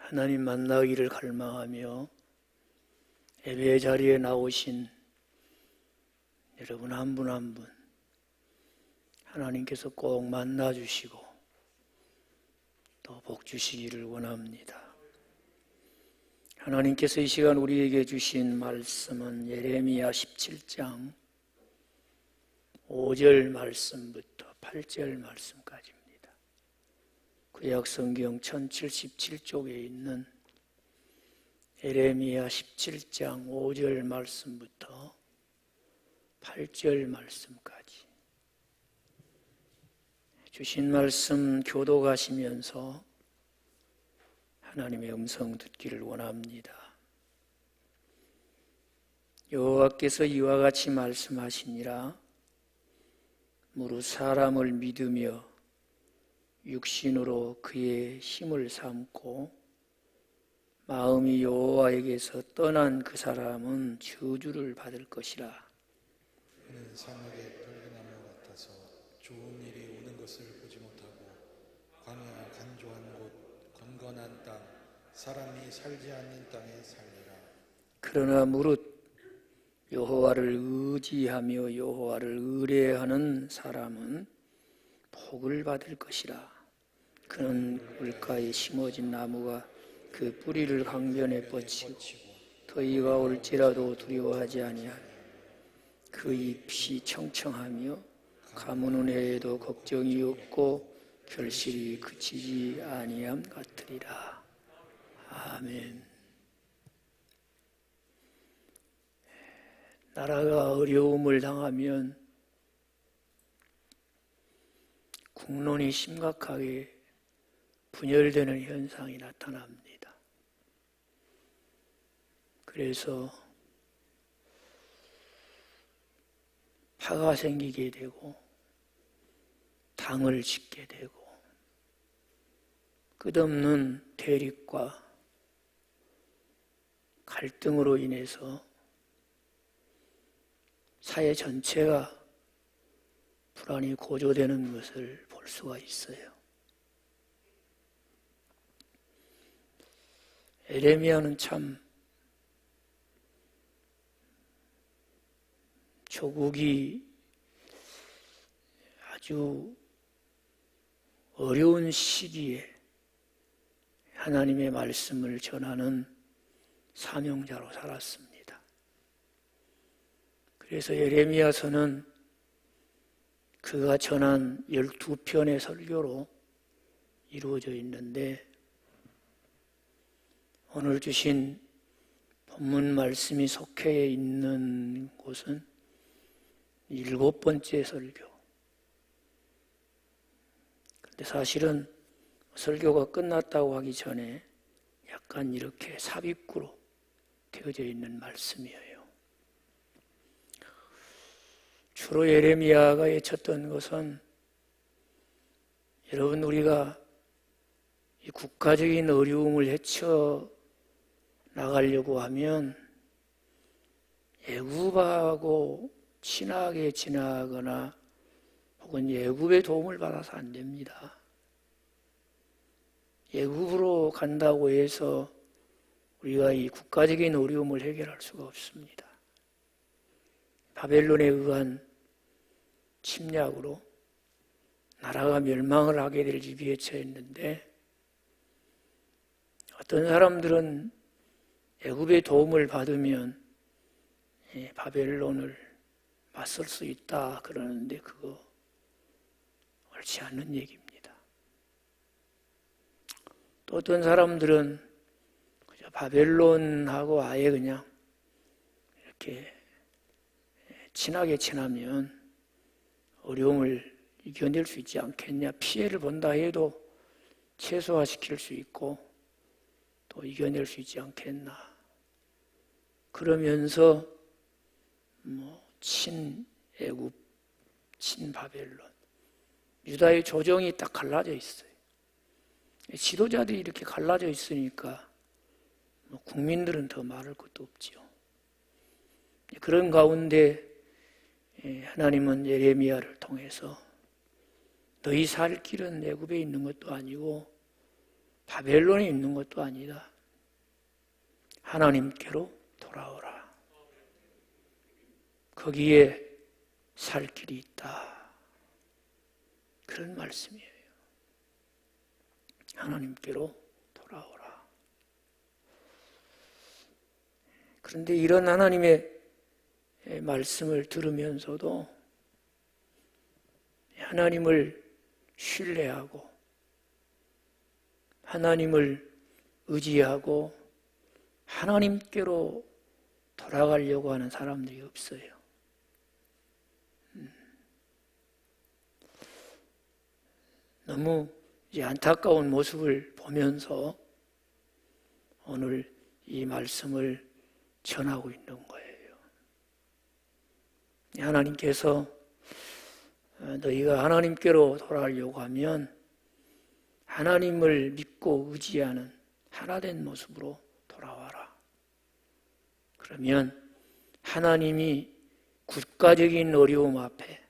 하나님 만나기를 갈망하며 예배 자리에 나오신 여러분 한 분 한 분 하나님께서 꼭 만나주시고 또 복 주시기를 원합니다. 하나님께서 이 시간 우리에게 주신 말씀은 예레미야 17장 5절 말씀부터 8절 말씀까지입니다. 구약 성경 1077쪽에 있는 예레미야 17장 5절 말씀부터 8절 말씀까지 주신 말씀 교독하시면서 하나님의 음성 듣기를 원합니다. 여호와께서 이와 같이 말씀하시니라. 무릇 사람을 믿으며 육신으로 그의 힘을 삼고 마음이 여호와에게서 떠난 그 사람은 저주를 받을 것이라. 그는 사막의 펄그나무 같아서 좋은 일이 오는 것을 보지 못하고 광야 간조한 곳 건건한 땅 사람이 살지 않는 땅에 살리라. 그러나 무릇 여호와를 의지하며 여호와를 의뢰하는 사람은 복을 받을 것이라. 그는 물가에 심어진 나무가 그 뿌리를 강변에 뻗치고 더위가 올지라도 두려워하지 아니하며 그 잎이 청청하며 가무는 해에도 걱정이 없고 결실이 그치지 아니함 같으리라. 아멘. 나라가 어려움을 당하면 국론이 심각하게 분열되는 현상이 나타납니다. 그래서 파가 생기게 되고 당을 짓게 되고 끝없는 대립과 갈등으로 인해서 사회 전체가 불안이 고조되는 것을 볼 수가 있어요. 예레미야는 참 조국이 아주 어려운 시기에 하나님의 말씀을 전하는 사명자로 살았습니다. 그래서 예레미야서는 그가 전한 12편의 설교로 이루어져 있는데 오늘 주신 본문 말씀이 속해 있는 곳은 7번째 설교. 그런데 사실은 설교가 끝났다고 하기 전에 약간 이렇게 삽입구로 되어져 있는 말씀이에요. 주로 예레미야가 외쳤던 것은 여러분 우리가 이 국가적인 어려움을 헤쳐 나가려고 하면 애굽하고 친하게 지나거나 혹은 애굽의 도움을 받아서 안 됩니다. 애굽으로 간다고 해서 우리가 이 국가적인 어려움을 해결할 수가 없습니다. 바벨론에 의한 침략으로 나라가 멸망을 하게 될 위기에 처했는데 어떤 사람들은 애굽의 도움을 받으면 바벨론을 맞설 수 있다 그러는데 그거 옳지 않는 얘기입니다. 또 어떤 사람들은 그저 바벨론하고 아예 그냥 이렇게 친하게 지나면 어려움을 이겨낼 수 있지 않겠냐, 피해를 본다 해도 최소화시킬 수 있고 또 이겨낼 수 있지 않겠나. 그러면서 친애굽, 친바벨론, 유다의 조정이 딱 갈라져 있어요. 지도자들이 이렇게 갈라져 있으니까 국민들은 더 말할 것도 없지요. 그런 가운데 하나님은 예레미야를 통해서 너희 살 길은 애굽에 있는 것도 아니고 바벨론에 있는 것도 아니다. 하나님께로 돌아오라. 거기에 살 길이 있다. 그런 말씀이에요. 하나님께로 돌아오라. 그런데 이런 하나님의 말씀을 들으면서도 하나님을 신뢰하고 하나님을 의지하고 하나님께로 돌아가려고 하는 사람들이 없어요. 너무 안타까운 모습을 보면서 오늘 이 말씀을 전하고 있는 거예요. 하나님께서 너희가 하나님께로 돌아가려고 하면 하나님을 믿고 의지하는 하나된 모습으로 돌아와라. 그러면 하나님이 국가적인 어려움 앞에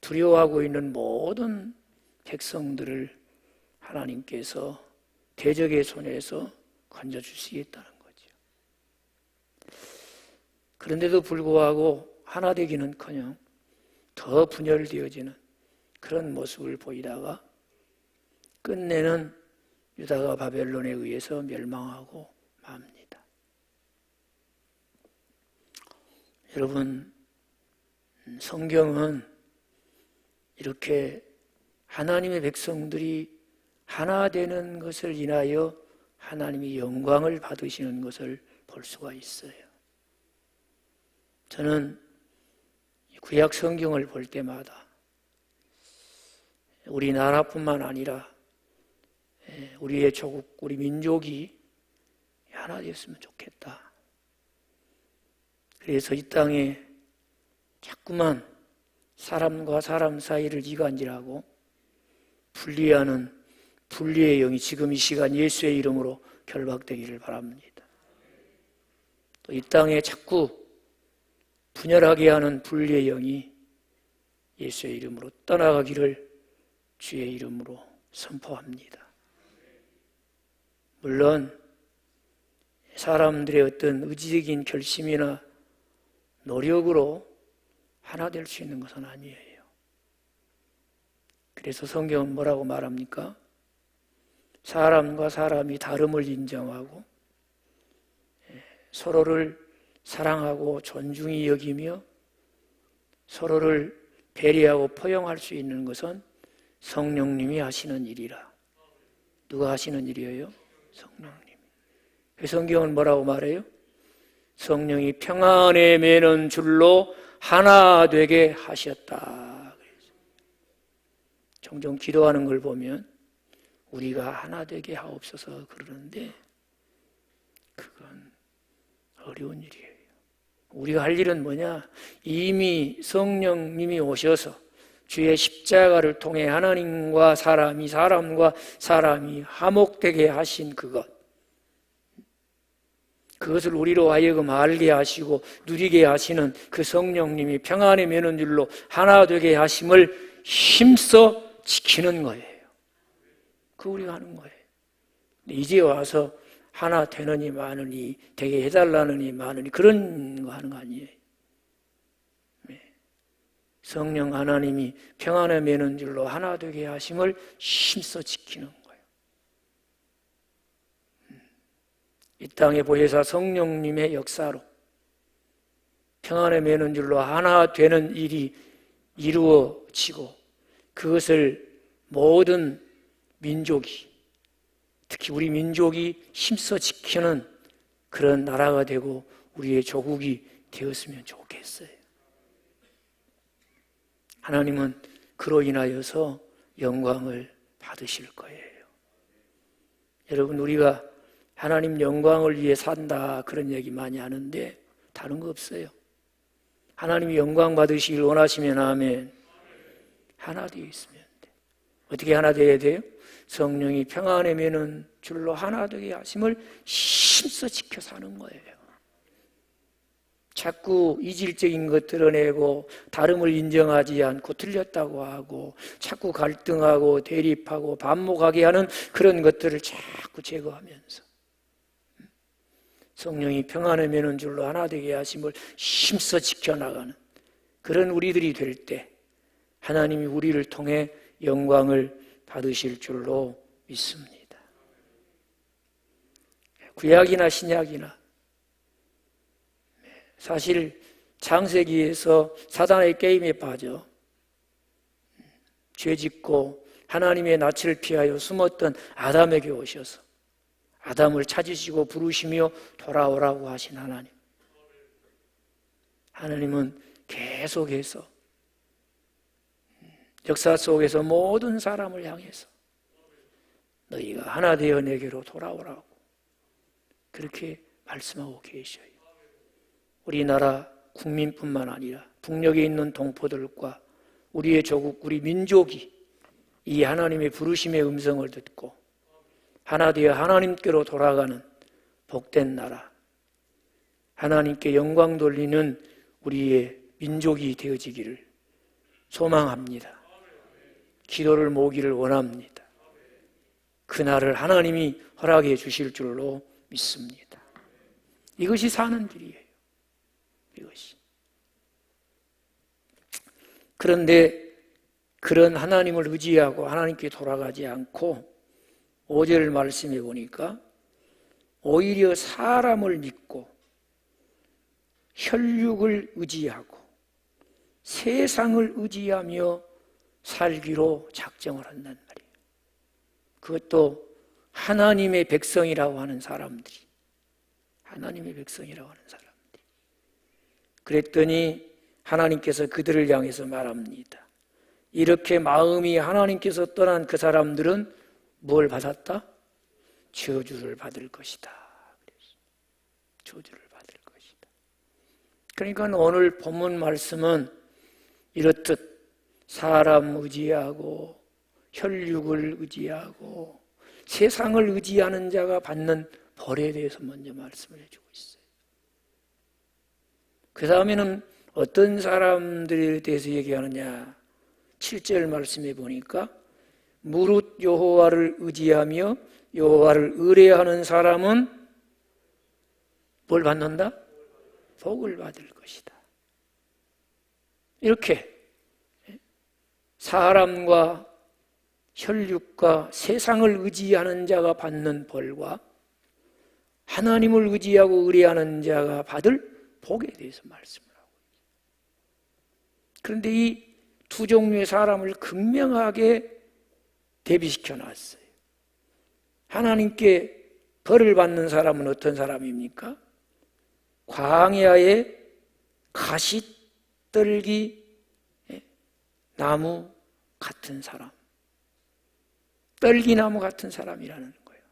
두려워하고 있는 모든 백성들을 하나님께서 대적의 손에서 건져주시겠다는 거죠. 그런데도 불구하고 하나 되기는커녕 더 분열되어지는 그런 모습을 보이다가 끝내는 유다가 바벨론에 의해서 멸망하고 맙니다. 여러분, 성경은 이렇게 하나님의 백성들이 하나 되는 것을 인하여 하나님이 영광을 받으시는 것을 볼 수가 있어요. 저는 구약 성경을 볼 때마다 우리나라뿐만 아니라 우리의 조국, 우리 민족이 하나 되었으면 좋겠다. 그래서 이 땅에 자꾸만 사람과 사람 사이를 이간질하고 분리하는 분리의 영이 지금 이 시간 예수의 이름으로 결박되기를 바랍니다. 또 이 땅에 자꾸 분열하게 하는 분리의 영이 예수의 이름으로 떠나가기를 주의 이름으로 선포합니다. 물론 사람들의 어떤 의지적인 결심이나 노력으로 하나 될 수 있는 것은 아니에요. 그래서 성경은 뭐라고 말합니까? 사람과 사람이 다름을 인정하고 서로를 사랑하고 존중히 여기며 서로를 배려하고 포용할 수 있는 것은 성령님이 하시는 일이라. 누가 하시는 일이에요? 성령님. 그 성경은 뭐라고 말해요? 성령이 평안에 매는 줄로 하나 되게 하셨다. 종종 기도하는 걸 보면 우리가 하나 되게 하옵소서 그러는데 그건 어려운 일이에요. 우리가 할 일은 뭐냐? 이미 성령님이 오셔서 주의 십자가를 통해 하나님과 사람이 사람과 사람이 화목되게 하신 그것을 우리로 하여금 알게 하시고 누리게 하시는 그 성령님이 평안에 매는 줄로 하나 되게 하심을 힘써 지키는 거예요. 그거 우리가 하는 거예요. 이제 와서 하나 되느니 마느니 되게 해달라느니 마느니 그런 거 하는 거 아니에요. 성령 하나님이 평안에 매는 줄로 하나 되게 하심을 힘써 지키는 거예요. 이 땅의 보혜사 성령님의 역사로 평안에 매는 줄로 하나 되는 일이 이루어지고 그것을 모든 민족이 특히 우리 민족이 힘써 지키는 그런 나라가 되고 우리의 조국이 되었으면 좋겠어요. 하나님은 그로 인하여서 영광을 받으실 거예요. 여러분, 우리가 하나님 영광을 위해 산다 그런 얘기 많이 하는데 다른 거 없어요. 하나님이 영광 받으시길 원하시면 아멘. 하나 되어 있으면 돼. 어떻게 하나 되어야 돼요? 성령이 평안에 매는 줄로 하나 되게 하심을 힘써 지켜 사는 거예요. 자꾸 이질적인 것 드러내고 다름을 인정하지 않고 틀렸다고 하고 자꾸 갈등하고 대립하고 반목하게 하는 그런 것들을 자꾸 제거하면서 성령이 평안을 메는 줄로 하나 되게 하심을 힘써 지켜나가는 그런 우리들이 될 때 하나님이 우리를 통해 영광을 받으실 줄로 믿습니다. 구약이나 신약이나 사실 창세기에서 사단의 게임에 빠져 죄짓고 하나님의 낯을 피하여 숨었던 아담에게 오셔서 아담을 찾으시고 부르시며 돌아오라고 하신 하나님. 하나님은 계속해서 역사 속에서 모든 사람을 향해서 너희가 하나 되어 내게로 돌아오라고 그렇게 말씀하고 계셔요. 우리나라 국민뿐만 아니라 북녘에 있는 동포들과 우리의 조국, 우리 민족이 이 하나님의 부르심의 음성을 듣고 하나 되어 하나님께로 돌아가는 복된 나라, 하나님께 영광 돌리는 우리의 민족이 되어지기를 소망합니다. 기도를 모으기를 원합니다. 그날을 하나님이 허락해 주실 줄로 믿습니다. 이것이 사는 길이에요. 이것이. 그런데 그런 하나님을 의지하고 하나님께 돌아가지 않고 5절 말씀해 보니까 오히려 사람을 믿고 혈육을 의지하고 세상을 의지하며 살기로 작정을 한단 말이에요. 그것도 하나님의 백성이라고 하는 사람들이, 하나님의 백성이라고 하는 사람들이. 그랬더니 하나님께서 그들을 향해서 말합니다. 이렇게 마음이 하나님께서 떠난 그 사람들은 뭘 받았다? 저주를 받을 것이다. 저주를 받을 것이다. 그러니까 오늘 본문 말씀은 이렇듯 사람 의지하고 혈육을 의지하고 세상을 의지하는 자가 받는 벌에 대해서 먼저 말씀을 해주고 있어요. 그 다음에는 어떤 사람들에 대해서 얘기하느냐. 7절 말씀해 보니까 무릇 여호와를 의지하며 여호와를 의뢰하는 사람은 뭘 받는다? 복을 받을 것이다. 이렇게 사람과 혈육과 세상을 의지하는 자가 받는 벌과 하나님을 의지하고 의뢰하는 자가 받을 복에 대해서 말씀을 하고 있어요. 그런데 이 두 종류의 사람을 극명하게 대비시켜 놨어요. 하나님께 벌을 받는 사람은 어떤 사람입니까? 광야의 가시떨기 나무 같은 사람, 떨기나무 같은 사람이라는 거예요.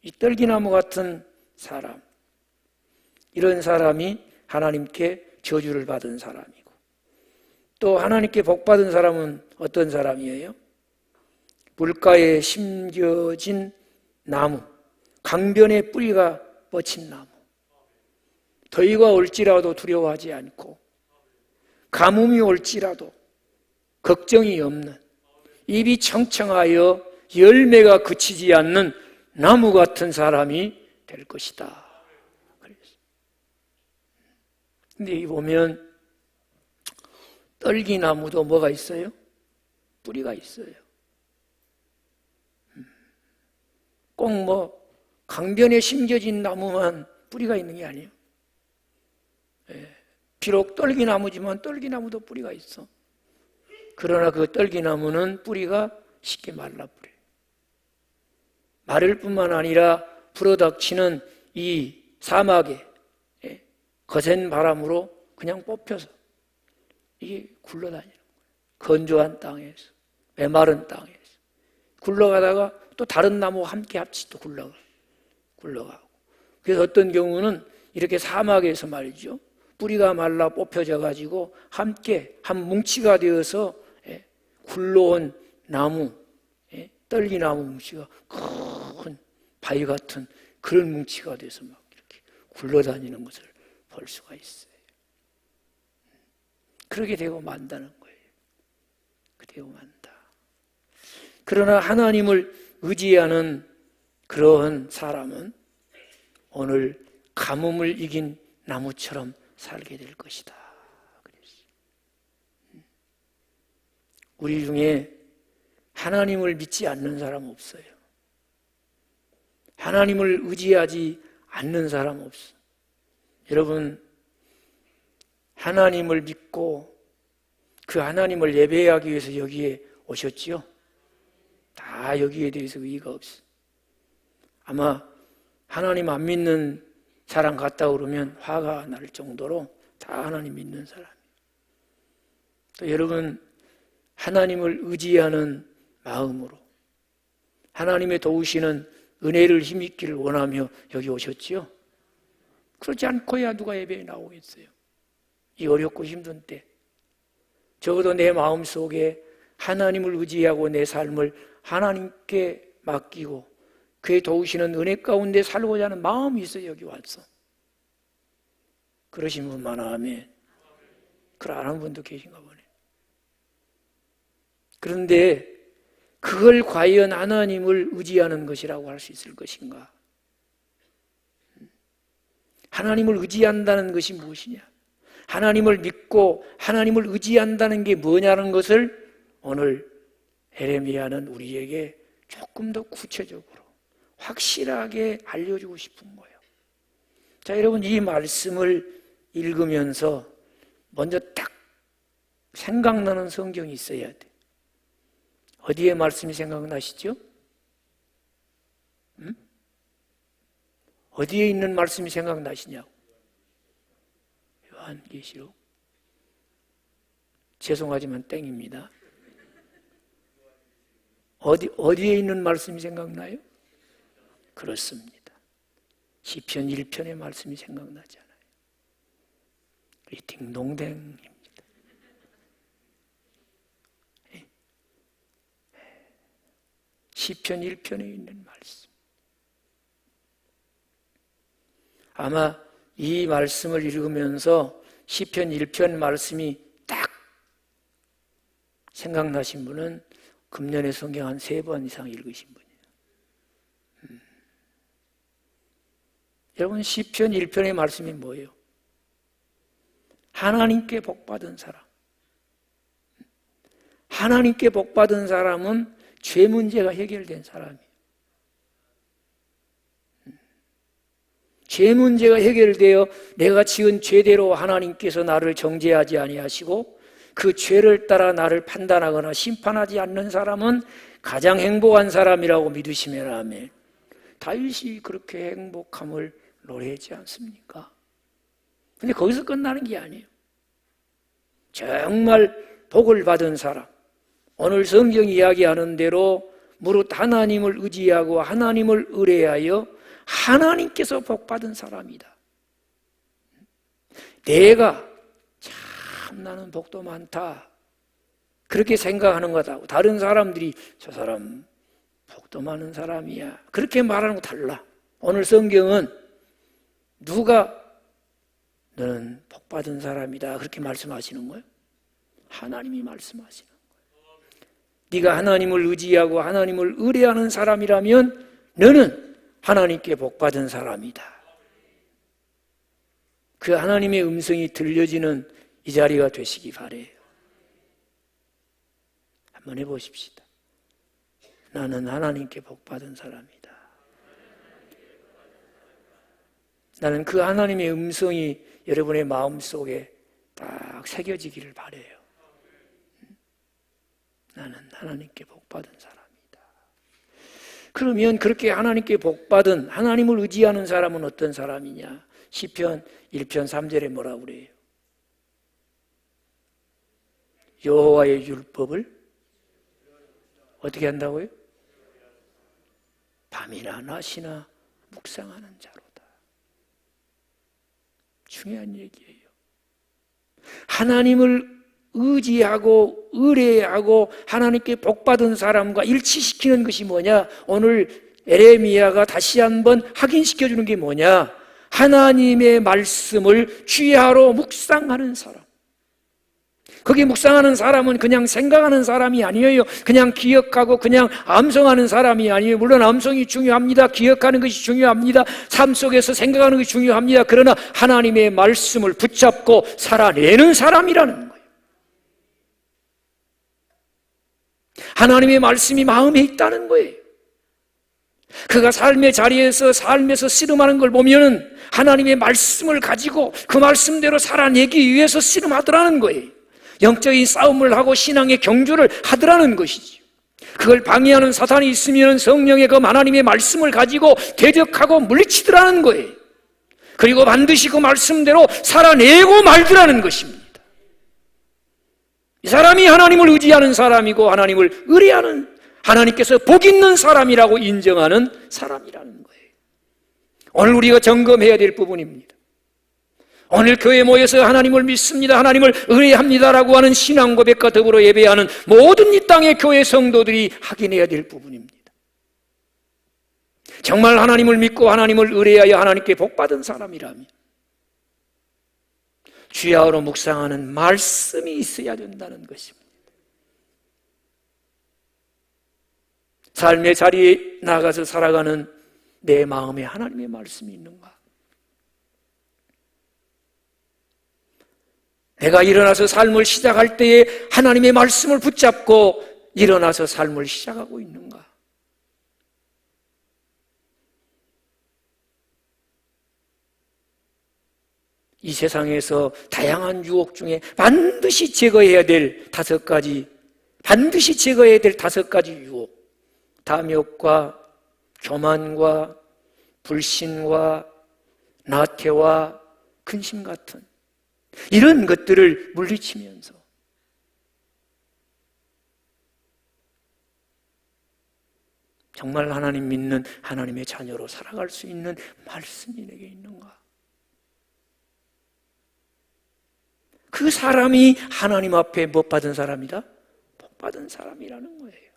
이 떨기나무 같은 사람, 이런 사람이 하나님께 저주를 받은 사람이고, 또 하나님께 복 받은 사람은 어떤 사람이에요? 물가에 심겨진 나무, 강변에 뿌리가 뻗친 나무, 더위가 올지라도 두려워하지 않고 가뭄이 올지라도 걱정이 없는, 입이 청청하여 열매가 그치지 않는 나무 같은 사람이 될 것이다. 근데 여기 보면 떨기나무도 뭐가 있어요? 뿌리가 있어요. 꼭 뭐 강변에 심겨진 나무만 뿌리가 있는 게 아니에요. 비록 떨기나무지만 떨기나무도 뿌리가 있어. 그러나 그 떨기나무는 뿌리가 쉽게 말라버려요. 마를 뿐만 아니라 불어닥치는 이 사막에 거센 바람으로 그냥 뽑혀서 이게 굴러다니는 거예요. 건조한 땅에서, 메마른 땅에서 굴러가다가 또 다른 나무와 함께 합치 또 굴러가고. 그래서 어떤 경우는 이렇게 사막에서 말이죠, 뿌리가 말라 뽑혀져 가지고 함께 한 뭉치가 되어서 굴러온 나무, 떨기나무 뭉치가 큰 바위 같은 그런 뭉치가 돼서 막 이렇게 굴러다니는 것을 볼 수가 있어요. 그렇게 되고 만다는 거예요. 그렇게 되고 만다. 그러나 하나님을 의지하는 그러한 사람은 오늘 가뭄을 이긴 나무처럼 살게 될 것이다. 그랬어요. 우리 중에 하나님을 믿지 않는 사람 없어요. 하나님을 의지하지 않는 사람 없어. 여러분, 하나님을 믿고 그 하나님을 예배하기 위해서 여기에 오셨지요? 다 여기에 대해서 의의가 없어. 아마 하나님 안 믿는 사람 같다 그러면 화가 날 정도로 다 하나님 믿는 사람이에요. 또 여러분, 하나님을 의지하는 마음으로 하나님의 도우시는 은혜를 힘입기를 원하며 여기 오셨지요? 그렇지 않고야 누가 예배에 나오겠어요? 이 어렵고 힘든 때 적어도 내 마음속에 하나님을 의지하고 내 삶을 하나님께 맡기고 그의 도우시는 은혜 가운데 살고자 하는 마음이 있어 여기 왔어. 그러신 분 많아. 아멘. 그걸 안 하는 분도 계신가 보네. 그런데 그걸 과연 하나님을 의지하는 것이라고 할 수 있을 것인가? 하나님을 의지한다는 것이 무엇이냐? 하나님을 믿고 하나님을 의지한다는 게 뭐냐는 것을 오늘 에레미야는 우리에게 조금 더 구체적으로 확실하게 알려주고 싶은 거예요. 자, 여러분, 이 말씀을 읽으면서 먼저 딱 생각나는 성경이 있어야 돼. 어디에 말씀이 생각나시죠? 어디에 있는 말씀이 생각나시냐고. 요한계시록. 죄송하지만 땡입니다. 어디에 있는 말씀이 생각나요? 그렇습니다. 시편 1편의 말씀이 생각나잖아요. 이 딩동댕입니다. 시편 1편에 있는 말씀. 아마 이 말씀을 읽으면서 시편 1편 말씀이 딱 생각나신 분은 금년에 성경 한 3번 이상 읽으신 분이에요. 여러분, 시편 1편의 말씀이 뭐예요? 하나님께 복받은 사람. 하나님께 복받은 사람은 죄 문제가 해결된 사람이에요. 죄 문제가 해결되어 내가 지은 죄대로 하나님께서 나를 정죄하지 아니하시고 그 죄를 따라 나를 판단하거나 심판하지 않는 사람은 가장 행복한 사람이라고 믿으시면 아멘. 다윗이 그렇게 행복함을 노래하지 않습니까? 근데 거기서 끝나는 게 아니에요. 정말 복을 받은 사람, 오늘 성경이 이야기하는 대로 무릇 하나님을 의지하고 하나님을 의뢰하여 하나님께서 복받은 사람이다. 내가 참 나는 복도 많다 그렇게 생각하는 거다. 다른 사람들이 저 사람 복도 많은 사람이야 그렇게 말하는 거 달라. 오늘 성경은 누가 너는 복받은 사람이다 그렇게 말씀하시는 거예요? 하나님이 말씀하시는 거예요. 네가 하나님을 의지하고 하나님을 의뢰하는 사람이라면 너는 하나님께 복받은 사람이다. 그 하나님의 음성이 들려지는 이 자리가 되시기 바래요. 한번 해보십시다. 나는 하나님께 복받은 사람이다. 나는 그 하나님의 음성이 여러분의 마음속에 딱 새겨지기를 바래요. 나는 하나님께 복받은 사람이다. 그러면 그렇게 하나님께 복받은 하나님을 의지하는 사람은 어떤 사람이냐? 시편 1편 3절에 뭐라고 그래요? 여호와의 율법을 어떻게 한다고요? 밤이나 낮이나 묵상하는 자로다. 중요한 얘기예요. 하나님을 의지하고 의뢰하고 하나님께 복받은 사람과 일치시키는 것이 뭐냐? 오늘 에레미야가 다시 한번 확인시켜주는 게 뭐냐? 하나님의 말씀을 주야로 묵상하는 사람. 거기 묵상하는 사람은 그냥 생각하는 사람이 아니에요. 그냥 기억하고 그냥 암송하는 사람이 아니에요. 물론 암송이 중요합니다. 기억하는 것이 중요합니다. 삶 속에서 생각하는 것이 중요합니다. 그러나 하나님의 말씀을 붙잡고 살아내는 사람이라는 거예요. 하나님의 말씀이 마음에 있다는 거예요. 그가 삶의 자리에서 삶에서 씨름하는 걸 보면은 하나님의 말씀을 가지고 그 말씀대로 살아내기 위해서 씨름하더라는 거예요. 영적인 싸움을 하고 신앙의 경주를 하더라는 것이죠. 그걸 방해하는 사탄이 있으면 성령의 그 하나님의 말씀을 가지고 대적하고 물리치더라는 거예요. 그리고 반드시 그 말씀대로 살아내고 말더라는 것입니다. 이 사람이 하나님을 의지하는 사람이고 하나님을 의뢰하는, 하나님께서 복 있는 사람이라고 인정하는 사람이라는 거예요. 오늘 우리가 점검해야 될 부분입니다. 오늘 교회에 모여서 하나님을 믿습니다, 하나님을 의뢰합니다라고 하는 신앙 고백과 더불어 예배하는 모든 이 땅의 교회 성도들이 확인해야 될 부분입니다. 정말 하나님을 믿고 하나님을 의뢰하여 하나님께 복받은 사람이라면 주야로 묵상하는 말씀이 있어야 된다는 것입니다. 삶의 자리에 나가서 살아가는 내 마음에 하나님의 말씀이 있는가? 내가 일어나서 삶을 시작할 때에 하나님의 말씀을 붙잡고 일어나서 삶을 시작하고 있는가? 이 세상에서 다양한 유혹 중에 반드시 제거해야 될 5가지, 반드시 제거해야 될 5가지 유혹. 탐욕과 교만과 불신과 나태와 근심 같은 이런 것들을 물리치면서 정말 하나님 믿는 하나님의 자녀로 살아갈 수 있는 말씀이 내게 있는가? 그 사람이 하나님 앞에 못 받은 사람이다? 복 받은 사람이라는 거예요.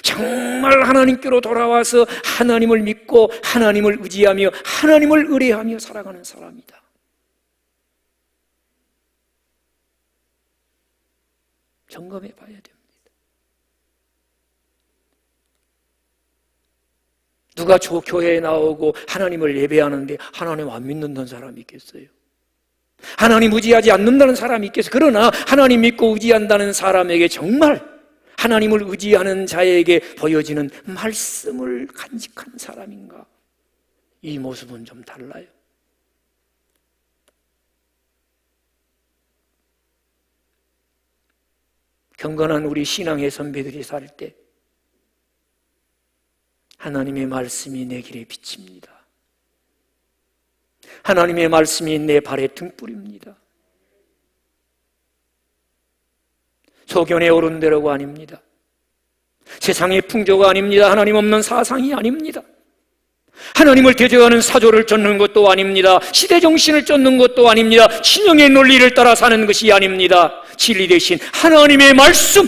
정말 하나님께로 돌아와서 하나님을 믿고 하나님을 의지하며 하나님을 의뢰하며 살아가는 사람이다. 점검해 봐야 됩니다. 누가 교회에 나오고 하나님을 예배하는데 하나님 안 믿는다는 사람이 있겠어요? 하나님 의지하지 않는다는 사람이 있겠어요? 그러나 하나님 믿고 의지한다는 사람에게 정말 하나님을 의지하는 자에게 보여지는 말씀을 간직한 사람인가? 이 모습은 좀 달라요. 경건한 우리 신앙의 선배들이 살 때 하나님의 말씀이 내 길에 비칩니다. 하나님의 말씀이 내 발의 등불입니다. 소견의 오른대로가 아닙니다. 세상의 풍조가 아닙니다. 하나님 없는 사상이 아닙니다. 하나님을 대적하는 사조를 쫓는 것도 아닙니다. 시대정신을 쫓는 것도 아닙니다. 신령의 논리를 따라 사는 것이 아닙니다. 진리 대신 하나님의 말씀,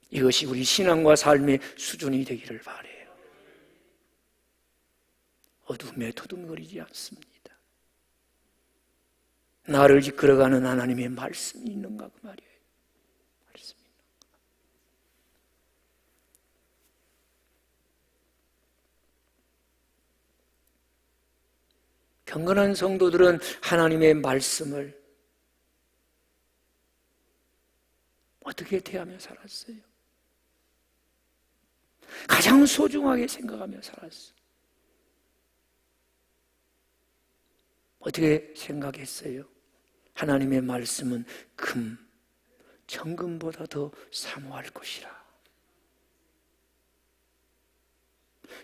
이것이 우리 신앙과 삶의 수준이 되기를 바라요. 어둠에 도둠거리지 않습니다. 나를 이끌어가는 하나님의 말씀이 있는가 그 말이에요. 말씀이 있는가. 경건한 성도들은 하나님의 말씀을 어떻게 대하며 살았어요? 가장 소중하게 생각하며 살았어요. 어떻게 생각했어요? 하나님의 말씀은 금, 정금보다 더 사모할 것이라.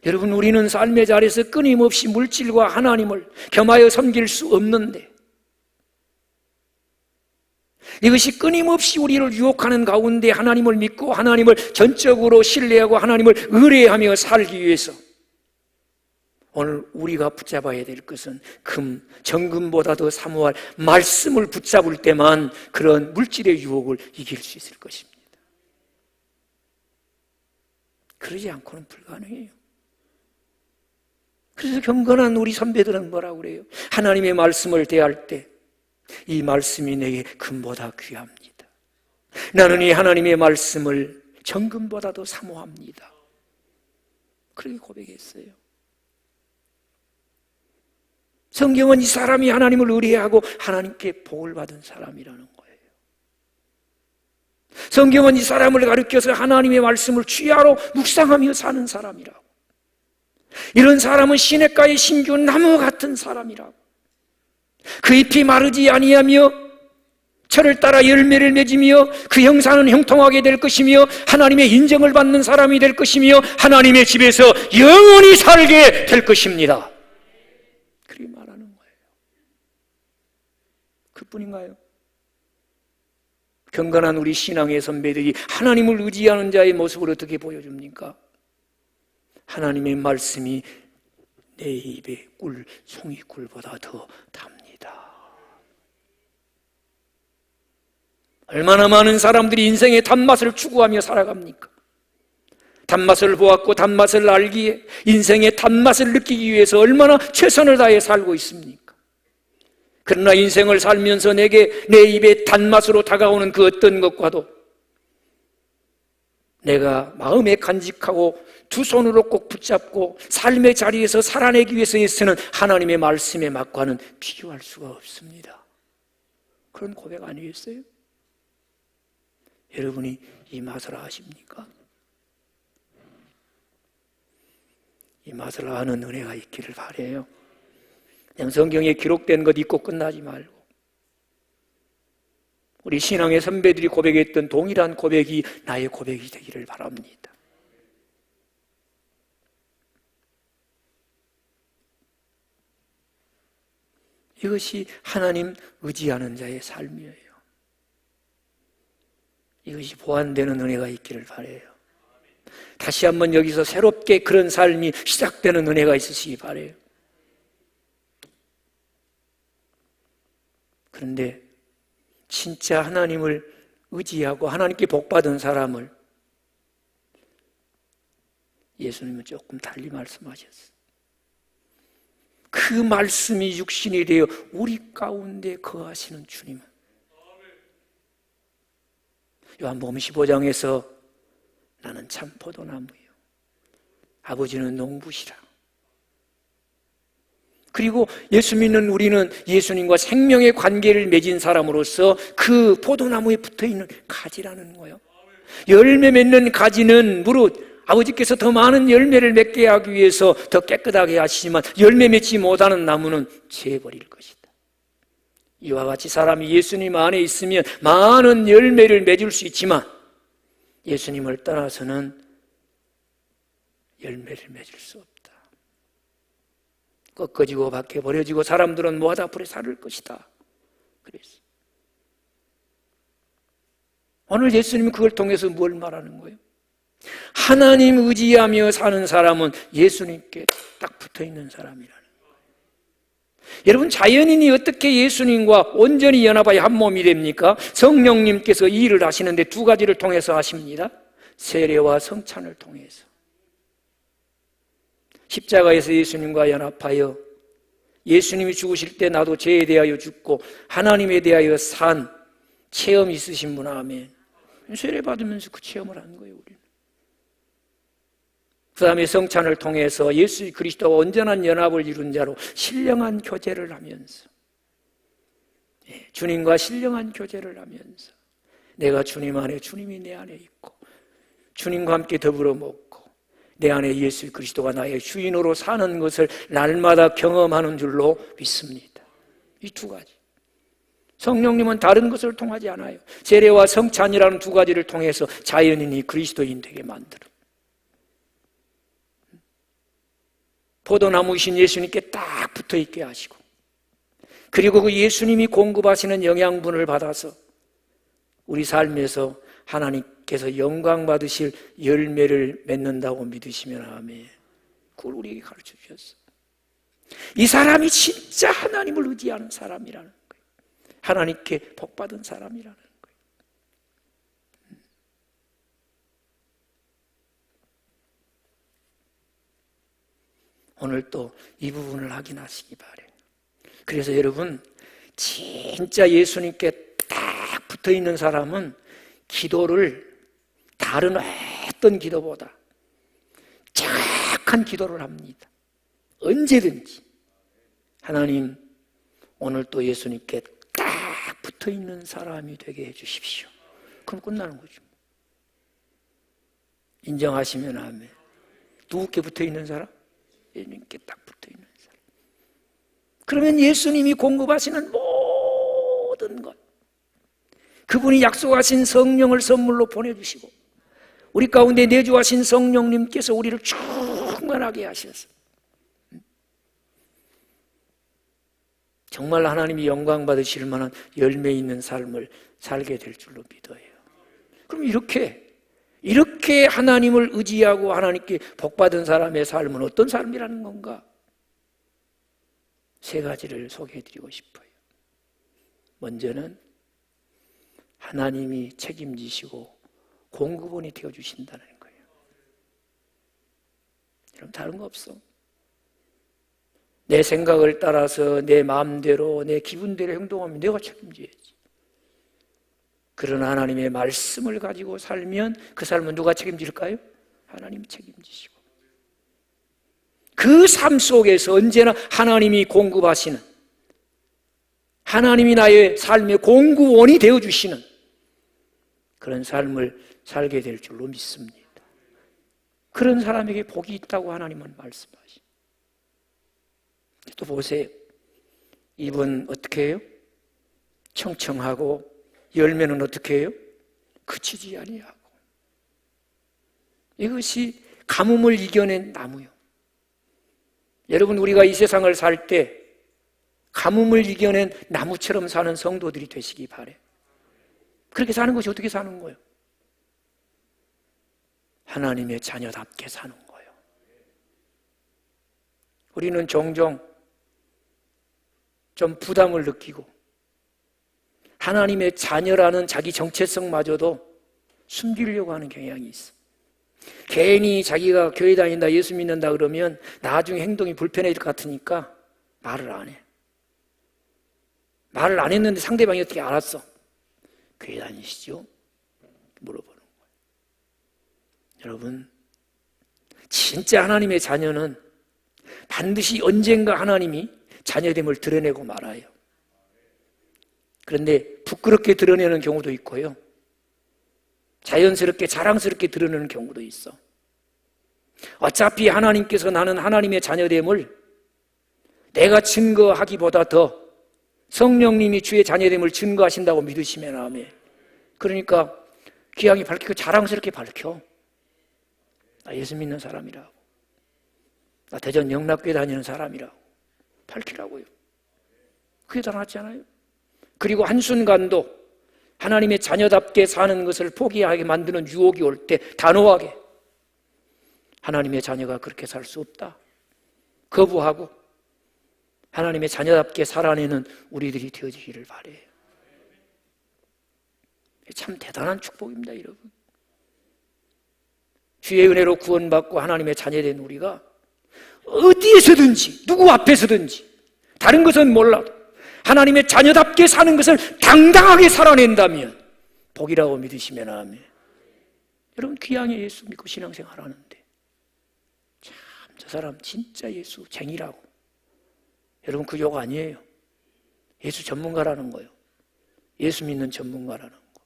여러분, 우리는 삶의 자리에서 끊임없이 물질과 하나님을 겸하여 섬길 수 없는데 이것이 끊임없이 우리를 유혹하는 가운데 하나님을 믿고 하나님을 전적으로 신뢰하고 하나님을 의뢰하며 살기 위해서 오늘 우리가 붙잡아야 될 것은 금, 정금보다 더 사모할 말씀을 붙잡을 때만 그런 물질의 유혹을 이길 수 있을 것입니다. 그러지 않고는 불가능해요. 그래서 경건한 우리 선배들은 뭐라고 그래요? 하나님의 말씀을 대할 때 이 말씀이 내게 금보다 귀합니다. 나는 이 하나님의 말씀을 정금보다도 사모합니다. 그렇게 고백했어요. 성경은 이 사람이 하나님을 의뢰하고 하나님께 복을 받은 사람이라는 거예요. 성경은 이 사람을 가르쳐서 하나님의 말씀을 취하로 묵상하며 사는 사람이라고. 이런 사람은 시냇가의 신주 나무 같은 사람이라고. 그 잎이 마르지 아니하며 철을 따라 열매를 맺으며 그 형사는 형통하게 될 것이며 하나님의 인정을 받는 사람이 될 것이며 하나님의 집에서 영원히 살게 될 것입니다. 그렇게 말하는 거예요. 그뿐인가요? 경건한 우리 신앙의 선배들이 하나님을 의지하는 자의 모습을 어떻게 보여줍니까? 하나님의 말씀이 내 입에 꿀, 송이꿀보다 더 답니다. 얼마나 많은 사람들이 인생의 단맛을 추구하며 살아갑니까? 단맛을 보았고 단맛을 알기에 인생의 단맛을 느끼기 위해서 얼마나 최선을 다해 살고 있습니까? 그러나 인생을 살면서 내게 내 입에 단맛으로 다가오는 그 어떤 것과도 내가 마음에 간직하고 두 손으로 꼭 붙잡고 삶의 자리에서 살아내기 위해서 애쓰는 하나님의 말씀의 맛과는 비교할 수가 없습니다. 그런 고백 아니겠어요? 여러분이 이 맛을 아십니까? 이 맛을 아는 은혜가 있기를 바라요. 그냥 성경에 기록된 것 잊고 끝나지 말고 우리 신앙의 선배들이 고백했던 동일한 고백이 나의 고백이 되기를 바랍니다. 이것이 하나님 의지하는 자의 삶이에요. 이것이 보완되는 은혜가 있기를 바라요. 다시 한번 여기서 새롭게 그런 삶이 시작되는 은혜가 있으시기 바라요. 그런데 진짜 하나님을 의지하고 하나님께 복받은 사람을 예수님은 조금 달리 말씀하셨어요. 그 말씀이 육신이 되어 우리 가운데 거하시는 주님은 요한복음 15장에서 나는 참 포도나무요 아버지는 농부시라. 그리고 예수 믿는 우리는 예수님과 생명의 관계를 맺은 사람으로서 그 포도나무에 붙어있는 가지라는 거예요. 열매 맺는 가지는 무릇 아버지께서 더 많은 열매를 맺게 하기 위해서 더 깨끗하게 하시지만 열매 맺지 못하는 나무는 재버릴 것이다. 이와 같이 사람이 예수님 안에 있으면 많은 열매를 맺을 수 있지만 예수님을 떠나서는 열매를 맺을 수 없다. 꺾어지고 밖에 버려지고 사람들은 모아다 불에 사를 것이다. 그랬어요. 오늘 예수님은 그걸 통해서 뭘 말하는 거예요? 하나님 의지하며 사는 사람은 예수님께 딱 붙어있는 사람이라는 거예요. 여러분, 자연인이 어떻게 예수님과 온전히 연합하여 한 몸이 됩니까? 성령님께서 이 일을 하시는데 두 가지를 통해서 하십니다. 세례와 성찬을 통해서. 십자가에서 예수님과 연합하여 예수님이 죽으실 때 나도 죄에 대하여 죽고 하나님에 대하여 산 체험이 있으신 분, 아멘. 세례 받으면서 그 체험을 하는 거예요, 우리는. 그 다음에 성찬을 통해서 예수 그리스도와 온전한 연합을 이룬 자로 신령한 교제를 하면서 주님과 신령한 교제를 하면서 내가 주님 안에 주님이 내 안에 있고 주님과 함께 더불어 먹고 내 안에 예수 그리스도가 나의 주인으로 사는 것을 날마다 경험하는 줄로 믿습니다. 이 두 가지. 성령님은 다른 것을 통하지 않아요. 세례와 성찬이라는 두 가지를 통해서 자연인이 그리스도인 되게 만들어. 포도나무이신 예수님께 딱 붙어있게 하시고 그리고 그 예수님이 공급하시는 영양분을 받아서 우리 삶에서 하나님께서 영광 받으실 열매를 맺는다고 믿으시면 아멘. 그걸 우리에게 가르쳐 주셨어요. 이 사람이 진짜 하나님을 의지하는 사람이라는 거예요. 하나님께 복받은 사람이라는 거예요. 오늘 또 이 부분을 확인하시기 바래요. 그래서 여러분, 진짜 예수님께 딱 붙어있는 사람은 기도를 다른 어떤 기도보다 정확한 기도를 합니다. 언제든지 하나님, 오늘 또 예수님께 딱 붙어있는 사람이 되게 해주십시오. 그럼 끝나는 거죠. 인정하시면 아멘. 누구께 붙어있는 사람? 예수님께 딱 붙어있는 사람. 그러면 예수님이 공급하시는 모든 것, 그분이 약속하신 성령을 선물로 보내주시고 우리 가운데 내주하신 성령님께서 우리를 충만하게 하셔서 정말 하나님이 영광 받으실 만한 열매 있는 삶을 살게 될 줄로 믿어요. 그럼 이렇게 하나님을 의지하고 하나님께 복받은 사람의 삶은 어떤 삶이라는 건가? 세 가지를 소개해드리고 싶어요. 먼저는 하나님이 책임지시고 공급원이 되어주신다는 거예요. 여러분, 다른 거 없어. 내 생각을 따라서 내 마음대로 내 기분대로 행동하면 내가 책임져야지. 그런 하나님의 말씀을 가지고 살면 그 삶은 누가 책임질까요? 하나님이 책임지시고, 그 삶 속에서 언제나 하나님이 공급하시는, 하나님이 나의 삶의 공급원이 되어주시는 그런 삶을 살게 될 줄로 믿습니다. 그런 사람에게 복이 있다고 하나님은 말씀하십니다. 또 보세요. 잎은 어떻게 해요? 청청하고 열매는 어떻게 해요? 그치지 아니하고. 이것이 가뭄을 이겨낸 나무요. 여러분, 우리가 이 세상을 살 때 가뭄을 이겨낸 나무처럼 사는 성도들이 되시기 바래요. 그렇게 사는 것이 어떻게 사는 거예요? 하나님의 자녀답게 사는 거예요. 우리는 종종 좀 부담을 느끼고 하나님의 자녀라는 자기 정체성마저도 숨기려고 하는 경향이 있어. 괜히 자기가 교회 다닌다, 예수 믿는다 그러면 나중에 행동이 불편해질 것 같으니까 말을 안 해. 말을 안 했는데 상대방이 어떻게 알았어? 교회 다니시죠? 물어보는 거예요. 여러분, 진짜 하나님의 자녀는 반드시 언젠가 하나님이 자녀됨을 드러내고 말아요. 그런데 부끄럽게 드러내는 경우도 있고요, 자연스럽게 자랑스럽게 드러내는 경우도 있어. 어차피 하나님께서 나는 하나님의 자녀됨을 내가 증거하기보다 더 성령님이 주의 자녀됨을 증거하신다고 믿으시면 아멘. 그러니까 기왕이 밝히고 자랑스럽게 밝혀. 나 예수 믿는 사람이라고, 나 대전 영락교회 다니는 사람이라고 밝히라고요. 그게 더 낫지 않아요? 그리고 한순간도 하나님의 자녀답게 사는 것을 포기하게 만드는 유혹이 올 때 단호하게 하나님의 자녀가 그렇게 살 수 없다 거부하고 하나님의 자녀답게 살아내는 우리들이 되어지기를 바라요. 참 대단한 축복입니다, 여러분. 주의 은혜로 구원받고 하나님의 자녀된 우리가 어디에서든지 누구 앞에서든지 다른 것은 몰라도 하나님의 자녀답게 사는 것을 당당하게 살아낸다면 복이라고 믿으시면 아멘. 여러분, 귀향에 예수 믿고 신앙생활 하는데 참 저 사람 진짜 예수 쟁이라고, 여러분 그 욕 아니에요. 예수 전문가라는 거예요. 예수 믿는 전문가라는 거.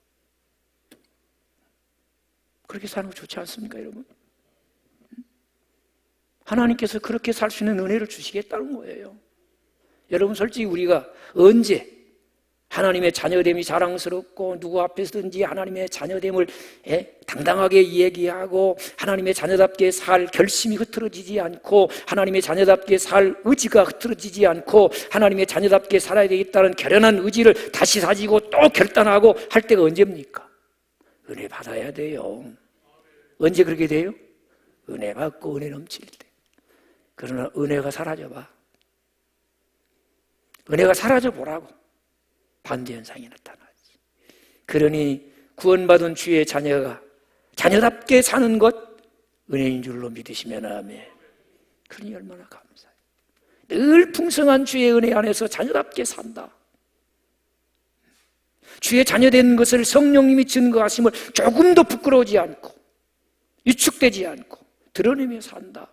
그렇게 사는 거 좋지 않습니까, 여러분? 하나님께서 그렇게 살 수 있는 은혜를 주시겠다는 거예요. 여러분, 솔직히 우리가 언제 하나님의 자녀됨이 자랑스럽고 누구 앞에서든지 하나님의 자녀됨을 당당하게 얘기하고 하나님의 자녀답게 살 결심이 흐트러지지 않고 하나님의 자녀답게 살 의지가 흐트러지지 않고 하나님의 자녀답게 살아야 되겠다는 결연한 의지를 다시 다지고 또 결단하고 할 때가 언제입니까? 은혜 받아야 돼요. 언제 그렇게 돼요? 은혜 받고 은혜 넘칠 때. 그러나 은혜가 사라져봐. 은혜가 사라져 보라고. 반대 현상이 나타나지. 그러니 구원받은 주의 자녀가 자녀답게 사는 것 은혜인 줄로 믿으시면 아멘. 그러니 얼마나 감사해요. 늘 풍성한 주의 은혜 안에서 자녀답게 산다. 주의 자녀된 것을 성령님이 증거하심을 조금도 부끄러우지 않고 위축되지 않고 드러내며 산다.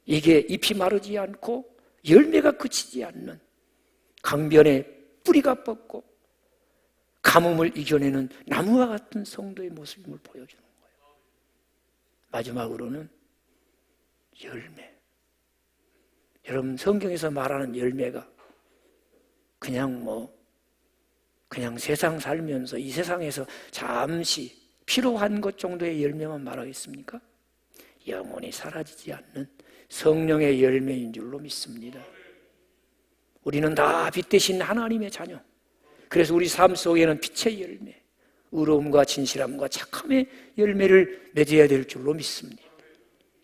이게 잎이 마르지 않고 열매가 그치지 않는 강변에 뿌리가 뻗고 가뭄을 이겨내는 나무와 같은 성도의 모습임을 보여주는 거예요. 마지막으로는 열매. 여러분, 성경에서 말하는 열매가 그냥 세상 살면서 이 세상에서 잠시 필요한 것 정도의 열매만 말하겠습니까? 영원히 사라지지 않는 성령의 열매인 줄로 믿습니다. 우리는 다 빛 대신 하나님의 자녀. 그래서 우리 삶 속에는 빛의 열매, 의로움과 진실함과 착함의 열매를 맺어야 될 줄로 믿습니다.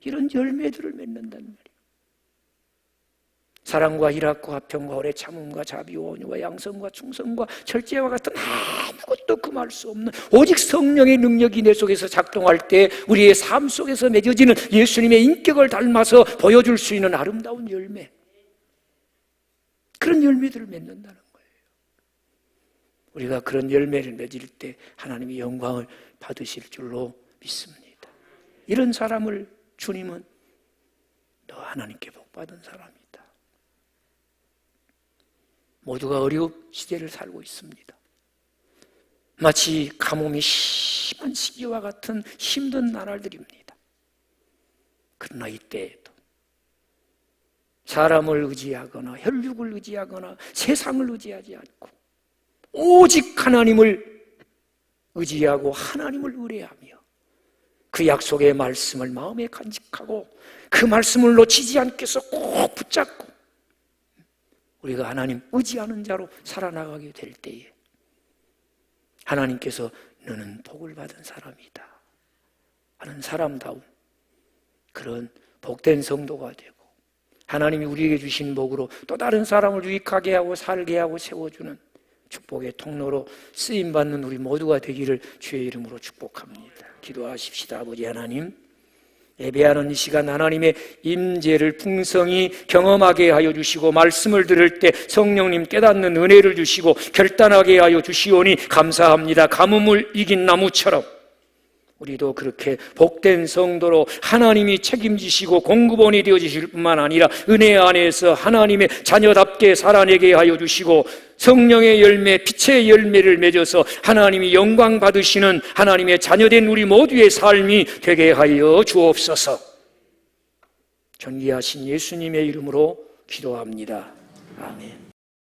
이런 열매들을 맺는단 말이에요. 사랑과 희락과 화평과 오래 참음과 자비와 온유와 양성과 충성과 절제와 같은 아무것도 금할 수 없는 오직 성령의 능력이 내 속에서 작동할 때 우리의 삶 속에서 맺어지는 예수님의 인격을 닮아서 보여줄 수 있는 아름다운 열매, 그런 열매들을 맺는다는 거예요. 우리가 그런 열매를 맺을 때 하나님이 영광을 받으실 줄로 믿습니다. 이런 사람을 주님은 너 하나님께 복받은 사람이다. 모두가 어려운 시대를 살고 있습니다. 마치 가뭄이 심한 시기와 같은 힘든 나날들입니다. 그러나 이때에도 사람을 의지하거나 혈육을 의지하거나 세상을 의지하지 않고 오직 하나님을 의지하고 하나님을 의뢰하며 그 약속의 말씀을 마음에 간직하고 그 말씀을 놓치지 않게 해서 꼭 붙잡고 우리가 하나님 의지하는 자로 살아나가게 될 때에 하나님께서 너는 복을 받은 사람이다 하는 사람다운 그런 복된 성도가 되고 하나님이 우리에게 주신 복으로 또 다른 사람을 유익하게 하고 살게 하고 세워주는 축복의 통로로 쓰임받는 우리 모두가 되기를 주의 이름으로 축복합니다. 기도하십시다. 아버지 하나님, 예배하는 이 시간 하나님의 임재를 풍성히 경험하게 하여 주시고 말씀을 들을 때 성령님 깨닫는 은혜를 주시고 결단하게 하여 주시오니 감사합니다. 가뭄을 이긴 나무처럼 우리도 그렇게 복된 성도로 하나님이 책임지시고 공급원이 되어주실 뿐만 아니라 은혜 안에서 하나님의 자녀답게 살아내게 하여 주시고 성령의 열매, 빛의 열매를 맺어서 하나님이 영광 받으시는 하나님의 자녀된 우리 모두의 삶이 되게 하여 주옵소서. 존귀하신 예수님의 이름으로 기도합니다. 아멘.